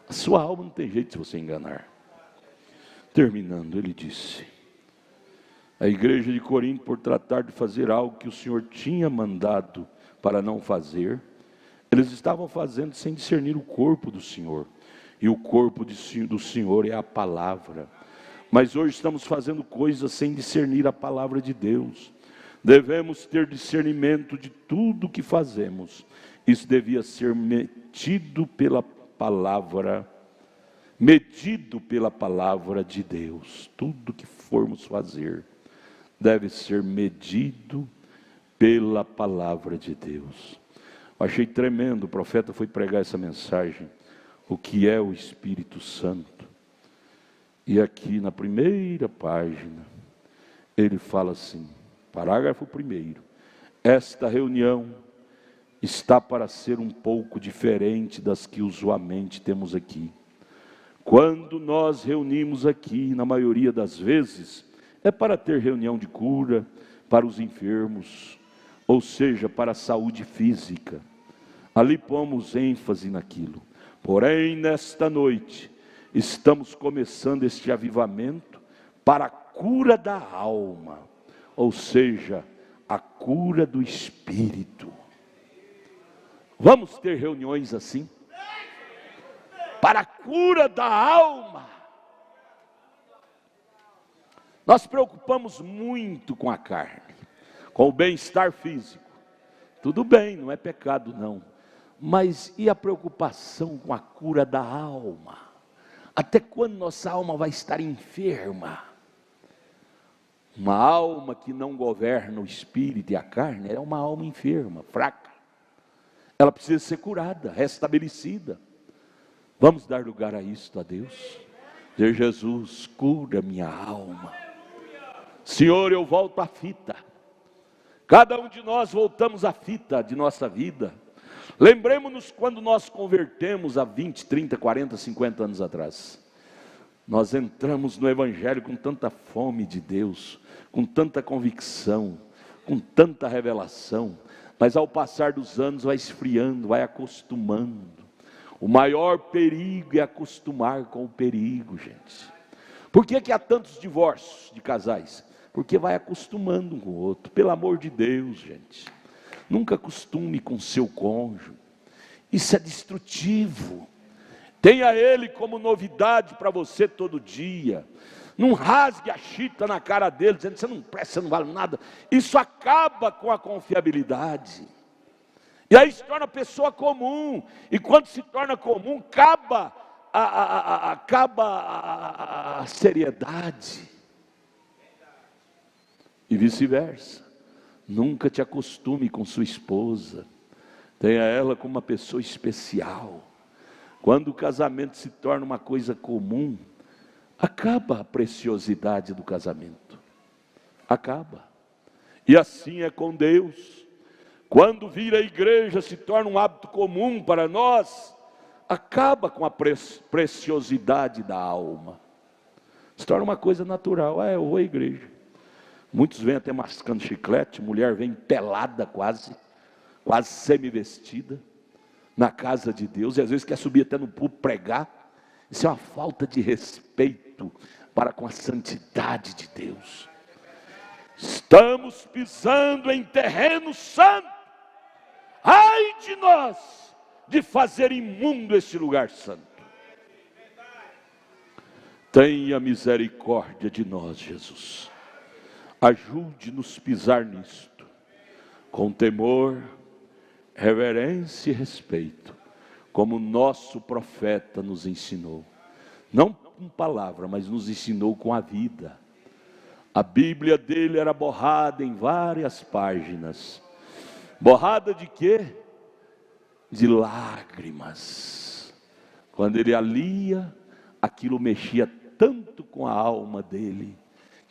A sua alma não tem jeito de você enganar. Terminando, ele disse: a igreja de Corinto, por tratar de fazer algo que o Senhor tinha mandado para não fazer, eles estavam fazendo sem discernir o corpo do Senhor. E o corpo do Senhor é a palavra. Mas hoje estamos fazendo coisas sem discernir a palavra de Deus. Devemos ter discernimento de tudo que fazemos. Isso devia ser medido pela palavra de Deus. Tudo que formos fazer deve ser medido pela palavra de Deus. Eu achei tremendo, o profeta foi pregar essa mensagem, o que é o Espírito Santo. E aqui na primeira página, ele fala assim, parágrafo 1º, esta reunião está para ser um pouco diferente das que usualmente temos aqui. Quando nós reunimos aqui, na maioria das vezes, é para ter reunião de cura para os enfermos, ou seja, para a saúde física. Ali pomos ênfase naquilo. Porém, nesta noite, estamos começando este avivamento para a cura da alma, ou seja, a cura do espírito. Vamos ter reuniões assim? Para a cura da alma. Nós preocupamos muito com a carne, com o bem-estar físico. Tudo bem, não é pecado não. Mas e a preocupação com a cura da alma? Até quando nossa alma vai estar enferma? Uma alma que não governa o espírito e a carne é uma alma enferma, fraca. Ela precisa ser curada, restabelecida. Vamos dar lugar a isto a Deus? Dizer: Jesus, cura minha alma. Senhor, eu volto à fita. Cada um de nós voltamos à fita de nossa vida. Lembremos-nos quando nós convertemos há 20, 30, 40, 50 anos atrás. Nós entramos no Evangelho com tanta fome de Deus, com tanta convicção, com tanta revelação. Mas ao passar dos anos vai esfriando, vai acostumando. O maior perigo é acostumar com o perigo, gente. Por que há tantos divórcios de casais? Porque vai acostumando um com o outro. Pelo amor de Deus, gente. Nunca acostume com seu cônjuge. Isso é destrutivo. Tenha ele como novidade para você todo dia. Não rasgue a chita na cara dele, dizendo: você não presta, você não vale nada. Isso acaba com a confiabilidade. E aí se torna pessoa comum. E quando se torna comum, acaba a seriedade. E vice-versa. Nunca te acostume com sua esposa. Tenha ela como uma pessoa especial. Quando o casamento se torna uma coisa comum, acaba a preciosidade do casamento. Acaba. E assim é com Deus. Quando vir a igreja se torna um hábito comum para nós, acaba com a preciosidade da alma. Se torna uma coisa natural. Eu vou à igreja. Muitos vêm até mascando chiclete, mulher vem pelada quase semi-vestida, na casa de Deus, e às vezes quer subir até no púlpito pregar. Isso é uma falta de respeito para com a santidade de Deus. Estamos pisando em terreno santo. Ai de nós, de fazer imundo este lugar santo. Tenha misericórdia de nós, Jesus. Ajude-nos a pisar nisto, com temor, reverência e respeito, como nosso profeta nos ensinou. Não com palavra, mas nos ensinou com a vida. A Bíblia dele era borrada em várias páginas. Borrada de quê? De lágrimas. Quando ele a lia, aquilo mexia tanto com a alma dele,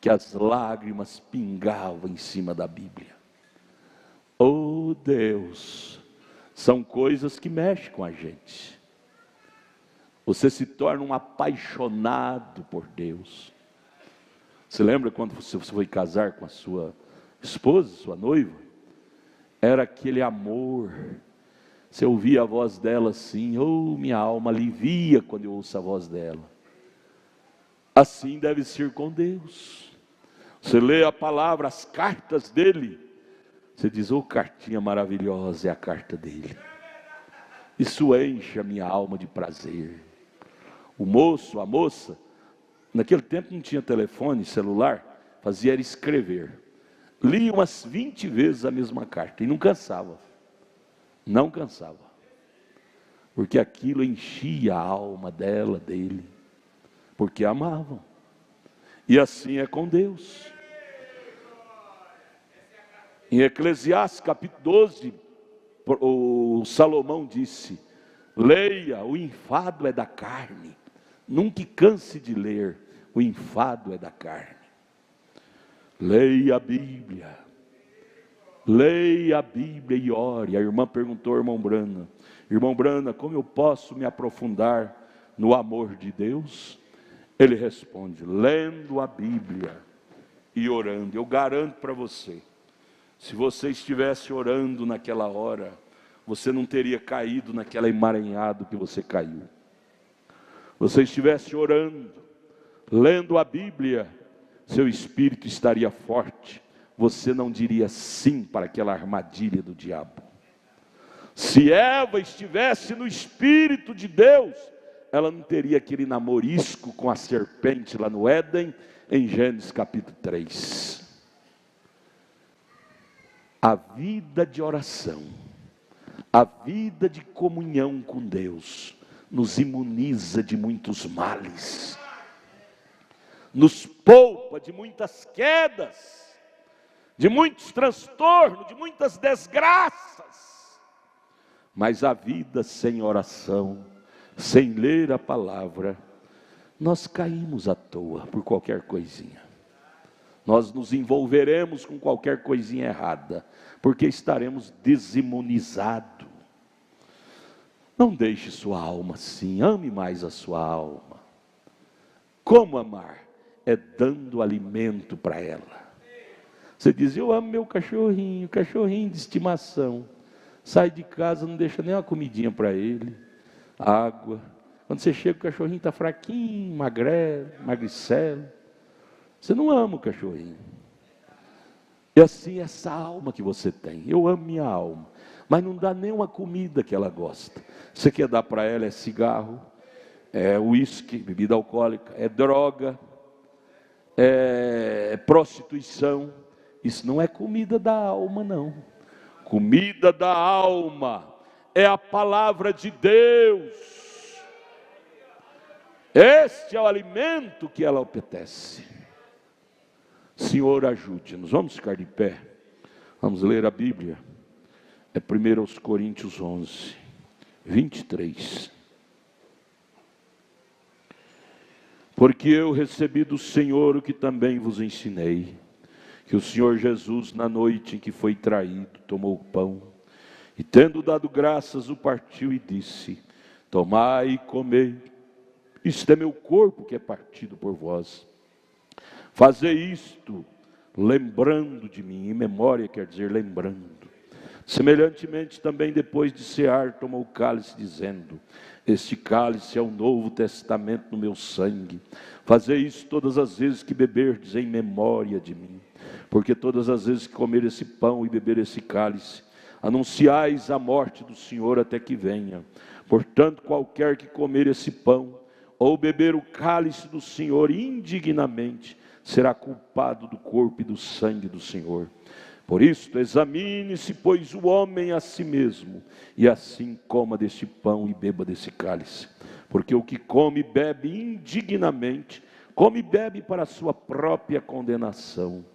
que as lágrimas pingavam em cima da Bíblia. Oh Deus, são coisas que mexem com a gente. Você se torna um apaixonado por Deus. Você lembra quando você foi casar com a sua esposa, sua noiva? Era aquele amor. Você ouvia a voz dela assim, oh, minha alma alivia quando eu ouço a voz dela. Assim deve ser com Deus. Você lê a palavra, as cartas dele, você diz, oh, cartinha maravilhosa, é a carta dele. Isso enche a minha alma de prazer. O moço, a moça, naquele tempo não tinha telefone, celular, fazia era escrever. Lia umas 20 vezes a mesma carta e não cansava. Não cansava. Porque aquilo enchia a alma dela, dele. Porque amavam. E assim é com Deus. Em Eclesiastes capítulo 12, o Salomão disse, leia, o enfado é da carne. Nunca canse de ler, o enfado é da carne. Leia a Bíblia. Leia a Bíblia e ore. A irmã perguntou ao irmão Brana, irmão Brana, como eu posso me aprofundar no amor de Deus? Ele responde, lendo a Bíblia e orando. Eu garanto para você, se você estivesse orando naquela hora, você não teria caído naquela emaranhado que você caiu. Você estivesse orando, lendo a Bíblia, seu espírito estaria forte. Você não diria sim para aquela armadilha do diabo. Se Eva estivesse no Espírito de Deus, ela não teria aquele namorisco com a serpente lá no Éden, em Gênesis capítulo 3. A vida de oração, a vida de comunhão com Deus, nos imuniza de muitos males, nos poupa de muitas quedas, de muitos transtornos, de muitas desgraças. Mas a vida sem oração, sem ler a palavra, nós caímos à toa por qualquer coisinha. Nós nos envolveremos com qualquer coisinha errada, porque estaremos desimunizados. Não deixe sua alma assim, ame mais a sua alma. Como amar? É dando alimento para ela. Você diz, eu amo meu cachorrinho de estimação. Sai de casa, não deixa nem uma comidinha para ele, água. Quando você chega, o cachorrinho está fraquinho, magricelo. Você não ama o cachorrinho. E assim, essa alma que você tem, eu amo minha alma, mas não dá nem uma comida que ela gosta. Você quer dar para ela é cigarro, é uísque, bebida alcoólica, é droga, é prostituição. Isso não é comida da alma, não. Comida da alma é a palavra de Deus. Este é o alimento que ela apetece. Senhor, ajude-nos. Vamos ficar de pé. Vamos ler a Bíblia. É 1 Coríntios 11, 23. Porque eu recebi do Senhor o que também vos ensinei, que o Senhor Jesus, na noite em que foi traído, tomou o pão, e tendo dado graças, o partiu e disse, tomai e comei, isto é meu corpo que é partido por vós. Fazei isto, lembrando de mim, em memória quer dizer lembrando. Semelhantemente também depois de cear, tomou o cálice, dizendo, este cálice é o novo testamento no meu sangue. Fazei isso todas as vezes que beberdes em memória de mim. Porque todas as vezes que comer esse pão e beber esse cálice, anunciais a morte do Senhor até que venha. Portanto, qualquer que comer esse pão, ou beber o cálice do Senhor indignamente, será culpado do corpo e do sangue do Senhor. Por isso, examine-se, pois, o homem a si mesmo, e assim coma deste pão e beba desse cálice. Porque o que come e bebe indignamente, come e bebe para a sua própria condenação.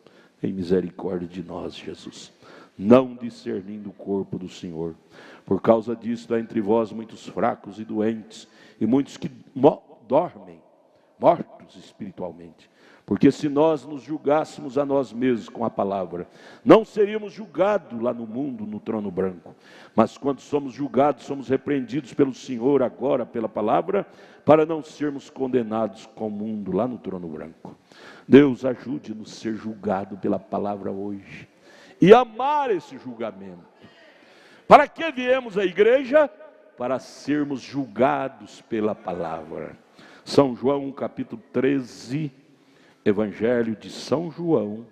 Em misericórdia de nós, Jesus. não discernindo o corpo do Senhor. Por causa disso, há entre vós muitos fracos e doentes, e muitos que dormem, mortos espiritualmente. Porque se nós nos julgássemos a nós mesmos com a palavra, não seríamos julgados lá no mundo, no trono branco. Mas quando somos julgados, somos repreendidos pelo Senhor agora, pela palavra, para não sermos condenados com o mundo lá no trono branco. Deus, ajude-nos a ser julgado pela palavra hoje, e amar esse julgamento. Para que viemos à igreja? Para sermos julgados pela palavra. São João capítulo 13, Evangelho de São João,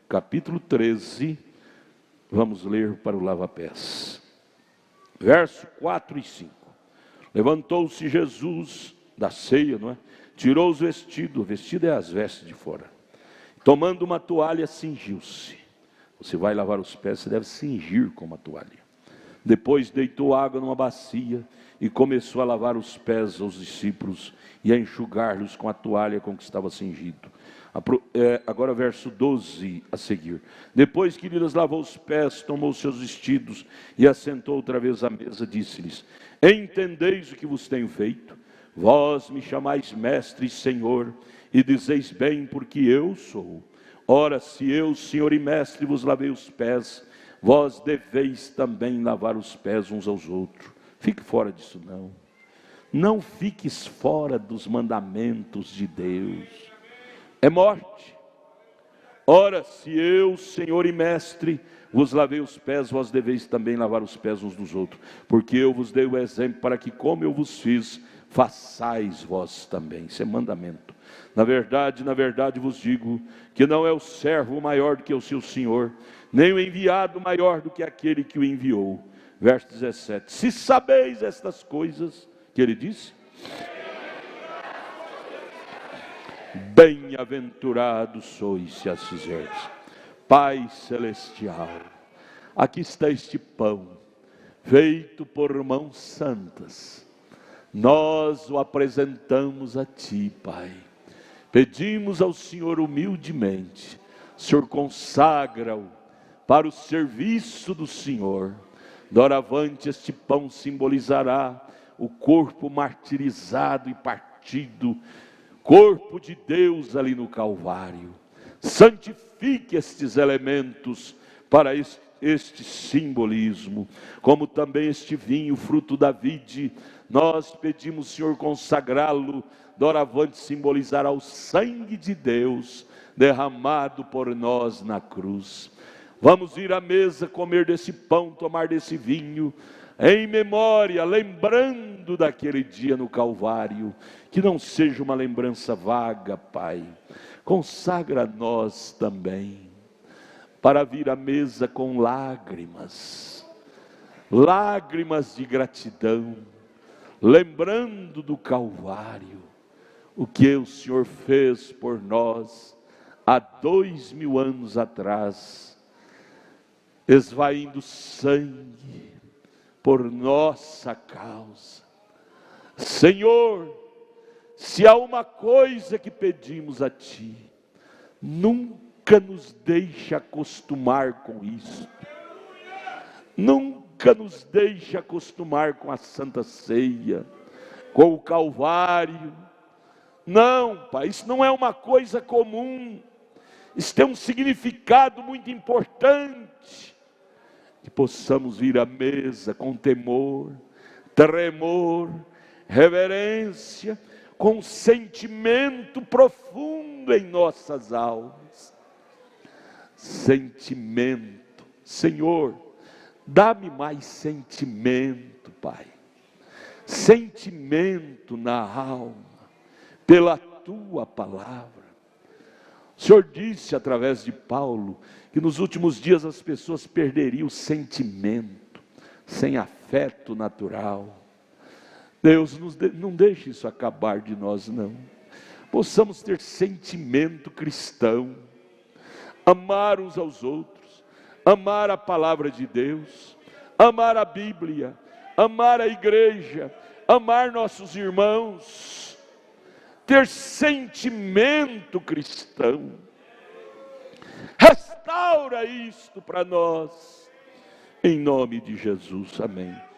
capítulo 13, vamos ler para o lava-pés. Verso 4 e 5. Levantou-se Jesus da ceia, não é? Tirou os vestidos, o vestido é as vestes de fora. Tomando uma toalha, cingiu-se. Você vai lavar os pés, você deve cingir com uma toalha. Depois deitou água numa bacia e começou a lavar os pés aos discípulos e a enxugar-los com a toalha com que estava cingido. Agora verso 12 a seguir. Depois que lhes lavou os pés, tomou seus vestidos e assentou outra vez à mesa, disse-lhes: entendeis o que vos tenho feito? Vós me chamais mestre e senhor, e dizeis bem, porque eu sou. Ora, se eu, senhor e mestre, vos lavei os pés, vós deveis também lavar os pés uns aos outros. Fique fora disso não. Não fiques fora dos mandamentos de Deus. É morte. Ora, se eu, Senhor e Mestre, vos lavei os pés, vós deveis também lavar os pés uns dos outros. Porque eu vos dei o exemplo para que, como eu vos fiz, façais vós também. Isso é mandamento. Na verdade vos digo, que não é o servo maior do que o seu Senhor, nem o enviado maior do que aquele que o enviou. Verso 17. Se sabeis estas coisas, que ele disse, bem-aventurados sois se as fizerdes. Pai celestial, aqui está este pão, feito por mãos santas. Nós o apresentamos a Ti, Pai. Pedimos ao Senhor humildemente, o Senhor consagra-o para o serviço do Senhor. Doravante este pão simbolizará o corpo martirizado e partido, corpo de Deus ali no Calvário. Santifique estes elementos para este simbolismo, como também este vinho, fruto da vide. Nós pedimos, Senhor, consagrá-lo, doravante simbolizará o sangue de Deus derramado por nós na cruz. Vamos ir à mesa, comer desse pão, tomar desse vinho, em memória, lembrando daquele dia no Calvário. Que não seja uma lembrança vaga, Pai. Consagra nós também, para vir à mesa com lágrimas, lágrimas de gratidão, lembrando do Calvário, o que o Senhor fez por nós há 2000 anos atrás, esvaindo sangue por nossa causa. Senhor, se há uma coisa que pedimos a Ti, nunca nos deixe acostumar com isso. Nunca nos deixe acostumar com a Santa Ceia, com o Calvário. Não, Pai, isso não é uma coisa comum. Isso tem um significado muito importante. Que possamos vir à mesa com temor, tremor, reverência, com sentimento profundo em nossas almas. Sentimento. Senhor, dá-me mais sentimento, Pai. Sentimento na alma, pela Tua palavra. O Senhor disse através de Paulo que nos últimos dias as pessoas perderiam o sentimento, sem afeto natural. Deus, não deixe isso acabar de nós, não. Possamos ter sentimento cristão, amar uns aos outros, amar a palavra de Deus, amar a Bíblia, amar a igreja, amar nossos irmãos, ter sentimento cristão. Restaura isto para nós. Em nome de Jesus, amém.